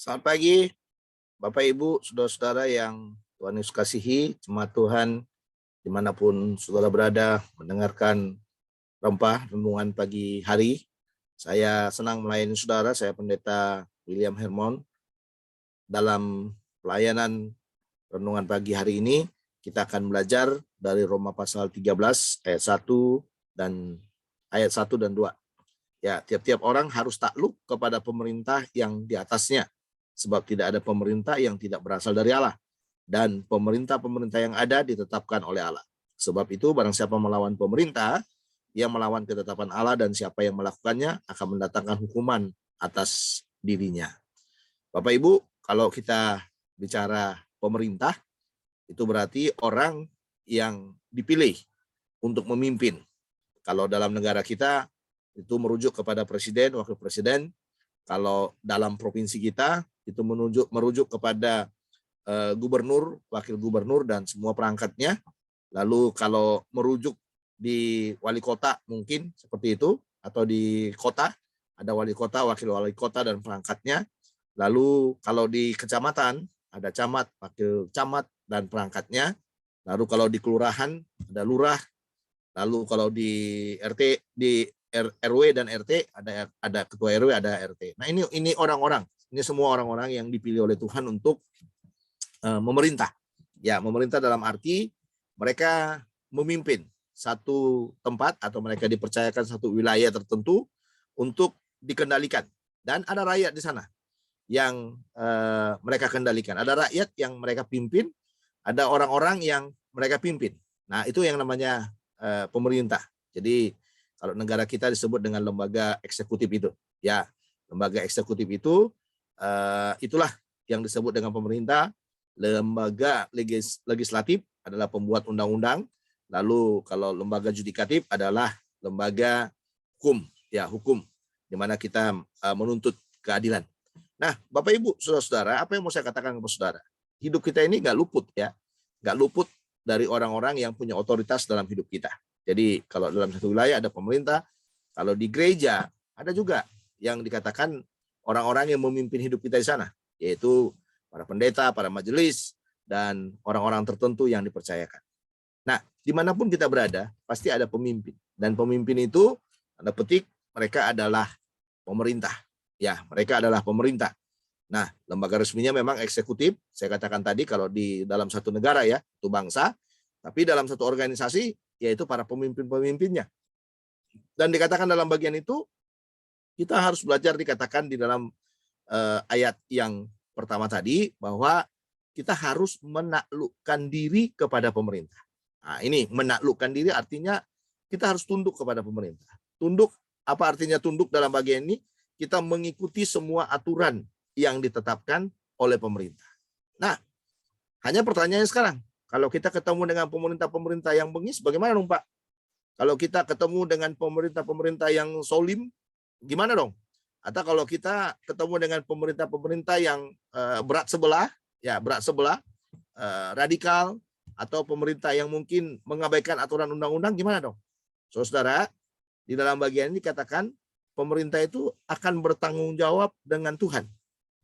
Selamat pagi, Bapak Ibu, saudara-saudara yang Tuhan Yesus kasihi, jemaat Tuhan, dimanapun saudara berada, mendengarkan rempah renungan pagi hari. Saya senang melayani saudara, saya Pendeta William Hermon. Dalam pelayanan renungan pagi hari ini, kita akan belajar dari Roma pasal 13 ayat 1 dan ayat 1 dan 2. Ya, tiap-tiap orang harus takluk kepada pemerintah yang di atasnya, sebab tidak ada pemerintah yang tidak berasal dari Allah, dan pemerintah-pemerintah yang ada ditetapkan oleh Allah. Sebab itu, barang siapa melawan pemerintah, ia melawan ketetapan Allah, dan siapa yang melakukannya akan mendatangkan hukuman atas dirinya. Bapak Ibu, kalau kita bicara pemerintah, itu berarti orang yang dipilih untuk memimpin. Kalau dalam negara kita, itu merujuk kepada presiden, wakil presiden. Kalau dalam provinsi kita, itu merujuk kepada gubernur, wakil gubernur, dan semua perangkatnya. Lalu kalau merujuk di wali kota mungkin seperti itu, atau di kota, ada wali kota, wakil wali kota, dan perangkatnya. Lalu kalau di kecamatan, ada camat, wakil camat, dan perangkatnya. Lalu kalau di kelurahan, ada lurah. Lalu kalau di RT, di RW dan RT, ada ketua RW, ada RT. Nah, ini orang-orang, ini semua orang-orang yang dipilih oleh Tuhan untuk memerintah. Ya, memerintah dalam arti mereka memimpin satu tempat atau mereka dipercayakan satu wilayah tertentu untuk dikendalikan. Dan ada rakyat di sana yang mereka kendalikan. Ada rakyat yang mereka pimpin, ada orang-orang yang mereka pimpin. Nah, itu yang namanya pemerintah. Jadi kalau negara kita disebut dengan lembaga eksekutif itu, ya, lembaga eksekutif itu itulah yang disebut dengan pemerintah. Lembaga legislatif adalah pembuat undang-undang. Lalu kalau lembaga yudikatif adalah lembaga hukum, ya, hukum, di mana kita menuntut keadilan. Nah, Bapak Ibu, saudara-saudara, apa yang mau saya katakan kepada saudara? Hidup kita ini nggak luput, ya, nggak luput dari orang-orang yang punya otoritas dalam hidup kita. Jadi kalau dalam satu wilayah ada pemerintah, kalau di gereja ada juga yang dikatakan orang-orang yang memimpin hidup kita di sana, yaitu para pendeta, para majelis, dan orang-orang tertentu yang dipercayakan. Nah, dimanapun kita berada, pasti ada pemimpin. Dan pemimpin itu, tanda petik, mereka adalah pemerintah. Ya, mereka adalah pemerintah. Nah, lembaga resminya memang eksekutif. Saya katakan tadi kalau di dalam satu negara, ya, itu bangsa. Tapi dalam satu organisasi, yaitu para pemimpin-pemimpinnya. Dan dikatakan dalam bagian itu, kita harus belajar dikatakan di dalam ayat yang pertama tadi, bahwa kita harus menaklukkan diri kepada pemerintah. Nah, ini menaklukkan diri artinya kita harus tunduk kepada pemerintah. Tunduk, apa artinya tunduk dalam bagian ini? Kita mengikuti semua aturan yang ditetapkan oleh pemerintah. Nah, hanya pertanyaannya sekarang, kalau kita ketemu dengan pemerintah-pemerintah yang bengis, bagaimana dong, Pak? Kalau kita ketemu dengan pemerintah-pemerintah yang solim, gimana dong? Atau kalau kita ketemu dengan pemerintah-pemerintah yang berat sebelah, ya, berat sebelah, radikal, atau pemerintah yang mungkin mengabaikan aturan undang-undang, gimana dong? Saudara, di dalam bagian ini dikatakan pemerintah itu akan bertanggung jawab dengan Tuhan.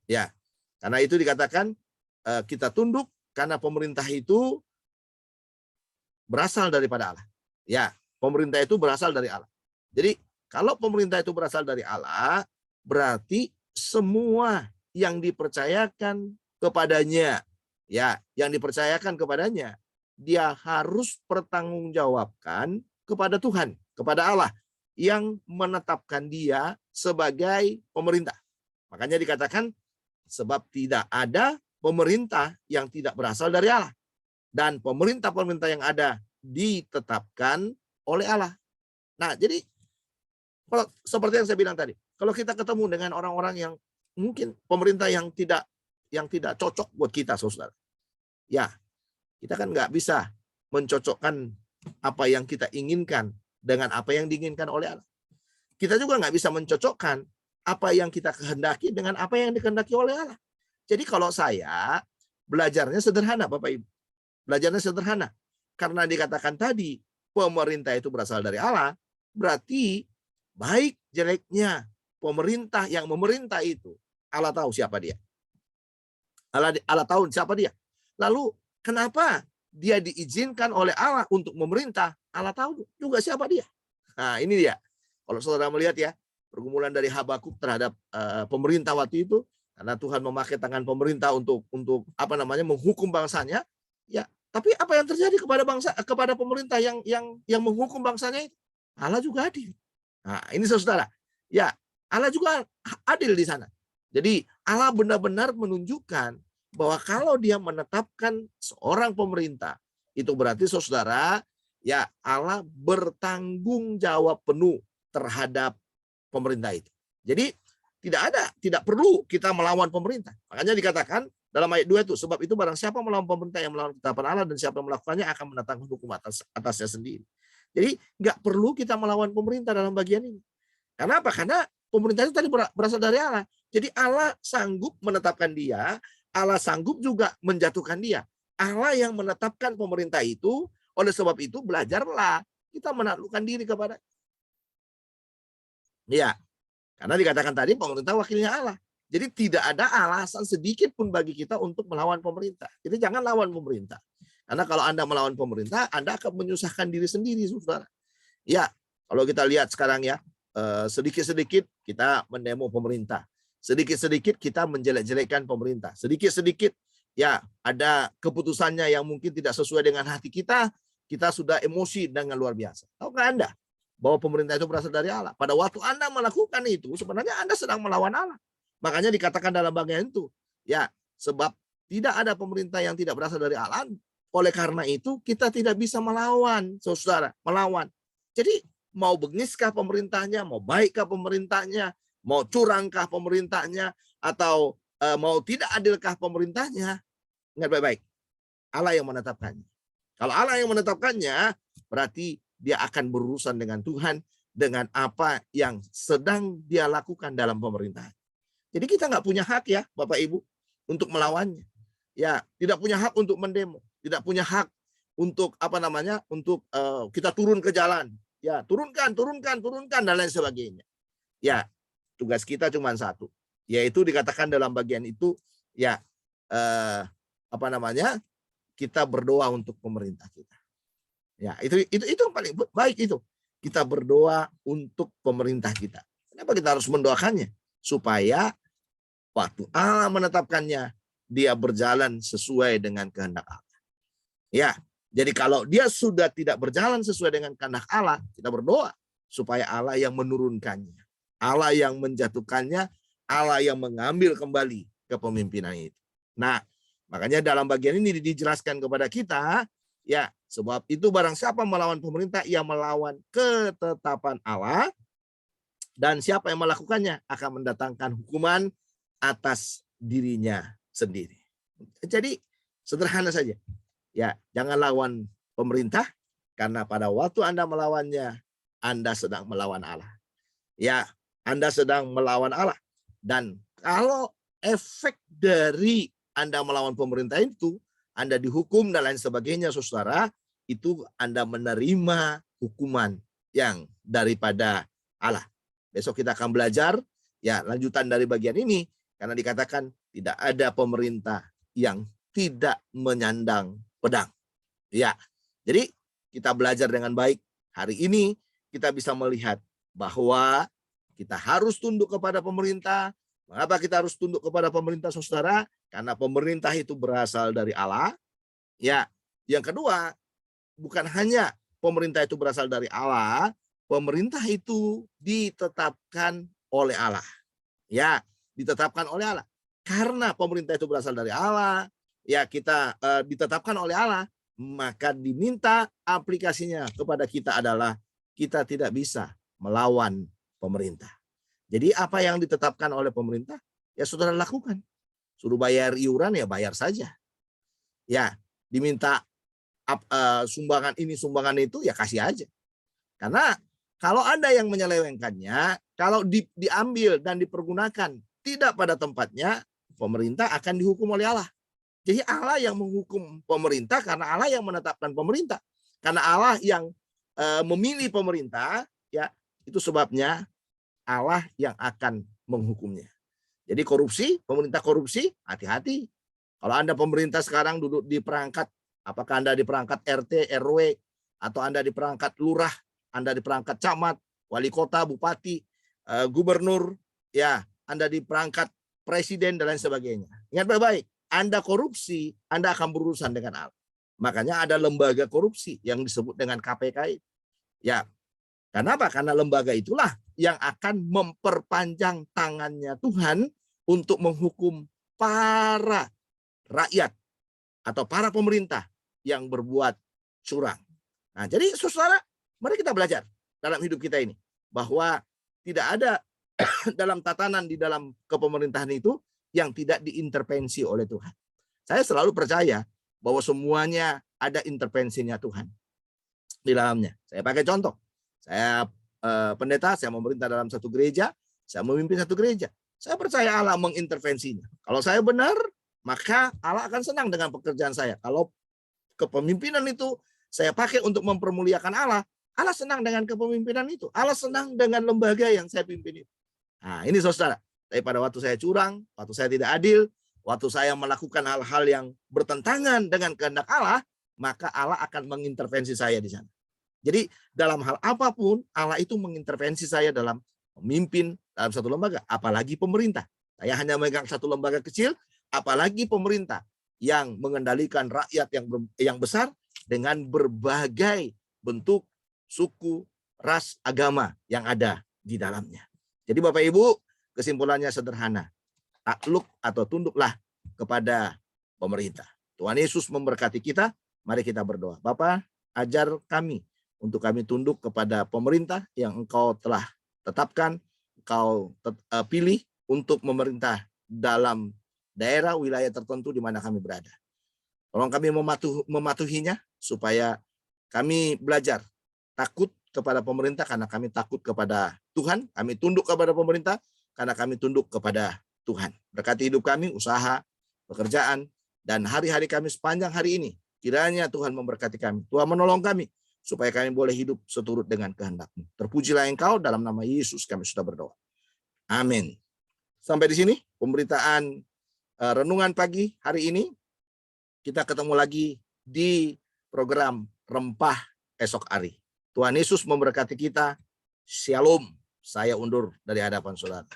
Ya, karena itu dikatakan kita tunduk karena pemerintah itu berasal daripada Allah. Ya, pemerintah itu berasal dari Allah. Jadi kalau pemerintah itu berasal dari Allah, berarti semua yang dipercayakan kepadanya, ya, yang dipercayakan kepadanya, dia harus pertanggungjawabkan kepada Tuhan, kepada Allah yang menetapkan dia sebagai pemerintah. Makanya dikatakan sebab tidak ada pemerintah yang tidak berasal dari Allah. Dan pemerintah-pemerintah yang ada ditetapkan oleh Allah. Nah, jadi kalau seperti yang saya bilang tadi, kalau kita ketemu dengan orang-orang yang mungkin pemerintah yang tidak cocok buat kita, saudara, ya, kita kan nggak bisa mencocokkan apa yang kita inginkan dengan apa yang diinginkan oleh Allah. Kita juga nggak bisa mencocokkan apa yang kita kehendaki dengan apa yang dikehendaki oleh Allah. Jadi kalau saya belajarnya sederhana, Bapak Ibu. Belajarnya sederhana. Karena dikatakan tadi, pemerintah itu berasal dari Allah, berarti baik jeleknya pemerintah yang memerintah itu, Allah tahu siapa dia. Allah tahu siapa dia. Lalu kenapa dia diizinkan oleh Allah untuk memerintah? Allah tahu juga siapa dia. Nah, ini dia. Kalau saudara melihat ya, pergumulan dari Habakuk terhadap pemerintah waktu itu, karena Tuhan memakai tangan pemerintah untuk menghukum bangsanya, ya. Tapi apa yang terjadi kepada pemerintah yang menghukum bangsanya itu? Allah juga adil. Nah, ini saudara. Ya, Allah juga adil di sana. Jadi Allah benar-benar menunjukkan bahwa kalau dia menetapkan seorang pemerintah, itu berarti saudara, ya Allah bertanggung jawab penuh terhadap pemerintah itu. Jadi tidak perlu kita melawan pemerintah. Makanya dikatakan dalam ayat 2 itu, sebab itu barang siapa melawan pemerintah yang melawan ketetapan Allah dan siapa yang melakukannya akan mendatangkan hukum atasnya sendiri. Jadi nggak perlu kita melawan pemerintah dalam bagian ini. Karena apa? Karena pemerintah itu tadi berasal dari Allah. Jadi Allah sanggup menetapkan dia, Allah sanggup juga menjatuhkan dia. Allah yang menetapkan pemerintah itu, oleh sebab itu belajarlah kita menaklukkan diri kepada. Ya, karena dikatakan tadi pemerintah wakilnya Allah. Jadi tidak ada alasan sedikit pun bagi kita untuk melawan pemerintah. Jadi jangan lawan pemerintah. Karena kalau Anda melawan pemerintah, Anda akan menyusahkan diri sendiri, saudara. Ya, kalau kita lihat sekarang ya, sedikit-sedikit kita mendemo pemerintah. Sedikit-sedikit kita menjelek-jelekkan pemerintah. Sedikit-sedikit ya ada keputusannya yang mungkin tidak sesuai dengan hati kita sudah emosi dengan luar biasa. Tahukah Anda bahwa pemerintah itu berasal dari Allah? Pada waktu Anda melakukan itu, sebenarnya Anda sedang melawan Allah. Makanya dikatakan dalam bagian itu, ya, sebab tidak ada pemerintah yang tidak berasal dari Allah. Oleh karena itu, kita tidak bisa melawan, saudara, melawan. Jadi, mau bengiskah pemerintahnya, mau baikkah pemerintahnya, mau curangkah pemerintahnya, atau mau tidak adilkah pemerintahnya, ingat baik-baik, Allah yang menetapkannya. Kalau Allah yang menetapkannya, berarti dia akan berurusan dengan Tuhan, dengan apa yang sedang dia lakukan dalam pemerintahan. Jadi kita nggak punya hak ya, Bapak Ibu, untuk melawannya. Ya, tidak punya hak untuk mendemo, tidak punya hak untuk untuk kita turun ke jalan. Ya, turunkan dan lain sebagainya. Ya, tugas kita cuma satu, yaitu dikatakan dalam bagian itu, ya kita berdoa untuk pemerintah kita. Ya, itu yang paling baik itu. Kita berdoa untuk pemerintah kita. Kenapa kita harus mendoakannya? Supaya waktu Allah menetapkannya, dia berjalan sesuai dengan kehendak Allah. Ya, jadi kalau dia sudah tidak berjalan sesuai dengan kehendak Allah, kita berdoa supaya Allah yang menurunkannya, Allah yang menjatuhkannya, Allah yang mengambil kembali kepemimpinan itu. Nah, makanya dalam bagian ini dijelaskan kepada kita, ya, sebab itu barang siapa melawan pemerintah, ia melawan ketetapan Allah, dan siapa yang melakukannya akan mendatangkan hukuman atas dirinya sendiri. Jadi sederhana saja. Ya, jangan lawan pemerintah, karena pada waktu Anda melawannya, Anda sedang melawan Allah. Ya, Anda sedang melawan Allah. Dan kalau efek dari Anda melawan pemerintah itu, Anda dihukum dan lain sebagainya, saudara, itu Anda menerima hukuman yang daripada Allah. Besok kita akan belajar ya lanjutan dari bagian ini, karena dikatakan tidak ada pemerintah yang tidak menyandang pedang. Ya, jadi kita belajar dengan baik. Hari ini kita bisa melihat bahwa kita harus tunduk kepada pemerintah. Mengapa kita harus tunduk kepada pemerintah, saudara? Karena pemerintah itu berasal dari Allah. Ya, yang kedua, bukan hanya pemerintah itu berasal dari Allah, pemerintah itu ditetapkan oleh Allah. Ya, ditetapkan oleh Allah. Karena pemerintah itu berasal dari Allah, ya kita ditetapkan oleh Allah, maka diminta aplikasinya kepada kita adalah kita tidak bisa melawan pemerintah. Jadi apa yang ditetapkan oleh pemerintah, ya saudara lakukan. Suruh bayar iuran, ya bayar saja. Ya, diminta sumbangan ini, sumbangan itu, ya kasih aja. Karena kalau ada yang menyelewengkannya, kalau diambil dan dipergunakan tidak pada tempatnya, pemerintah akan dihukum oleh Allah. Jadi Allah yang menghukum pemerintah karena Allah yang menetapkan pemerintah. Karena Allah yang memilih pemerintah, ya itu sebabnya Allah yang akan menghukumnya. Jadi korupsi, pemerintah korupsi, hati-hati. Kalau Anda pemerintah sekarang duduk di perangkat, apakah Anda di perangkat RT, RW, atau Anda di perangkat lurah, Anda di perangkat camat, wali kota, bupati, gubernur, ya, Anda di perangkat presiden dan lain sebagainya. Ingat baik-baik, Anda korupsi, Anda akan berurusan dengan Allah. Makanya ada lembaga korupsi yang disebut dengan KPK. Ya, kenapa? Karena lembaga itulah yang akan memperpanjang tangannya Tuhan untuk menghukum para rakyat atau para pemerintah yang berbuat curang. Nah, jadi saudara, mari kita belajar dalam hidup kita ini bahwa tidak ada dalam tatanan di dalam kepemerintahan itu yang tidak diintervensi oleh Tuhan. Saya selalu percaya bahwa semuanya ada intervensinya Tuhan di dalamnya. Saya pakai contoh. Saya pendeta, saya memerintah dalam satu gereja, saya memimpin satu gereja. Saya percaya Allah mengintervensinya. Kalau saya benar, maka Allah akan senang dengan pekerjaan saya. Kalau kepemimpinan itu saya pakai untuk mempermuliakan Allah, Allah senang dengan kepemimpinan itu. Allah senang dengan lembaga yang saya pimpin itu. Nah, ini saudara, daripada waktu saya curang, waktu saya tidak adil, waktu saya melakukan hal-hal yang bertentangan dengan kehendak Allah, maka Allah akan mengintervensi saya di sana. Jadi dalam hal apapun, Allah itu mengintervensi saya dalam memimpin dalam satu lembaga, apalagi pemerintah. Saya hanya megang satu lembaga kecil, apalagi pemerintah yang mengendalikan rakyat yang besar dengan berbagai bentuk suku, ras, agama yang ada di dalamnya. Jadi Bapak Ibu, kesimpulannya sederhana. Takluk atau tunduklah kepada pemerintah. Tuhan Yesus memberkati kita. Mari kita berdoa. Bapa, ajar kami untuk kami tunduk kepada pemerintah yang Engkau telah tetapkan, Engkau pilih untuk memerintah dalam daerah wilayah tertentu di mana kami berada. Tolong kami mematuhinya supaya kami belajar takut kepada pemerintah karena kami takut kepada Tuhan, kami tunduk kepada pemerintah karena kami tunduk kepada Tuhan. Berkati hidup kami, usaha, pekerjaan, dan hari-hari kami sepanjang hari ini. Kiranya Tuhan memberkati kami. Tuhan menolong kami supaya kami boleh hidup seturut dengan kehendak-Mu. Terpujilah Engkau, dalam nama Yesus kami sudah berdoa. Amin. Sampai di sini pemberitaan renungan pagi hari ini. Kita ketemu lagi di program Rempah esok hari. Tuhan Yesus memberkati kita. Shalom. Saya undur dari hadapan saudara.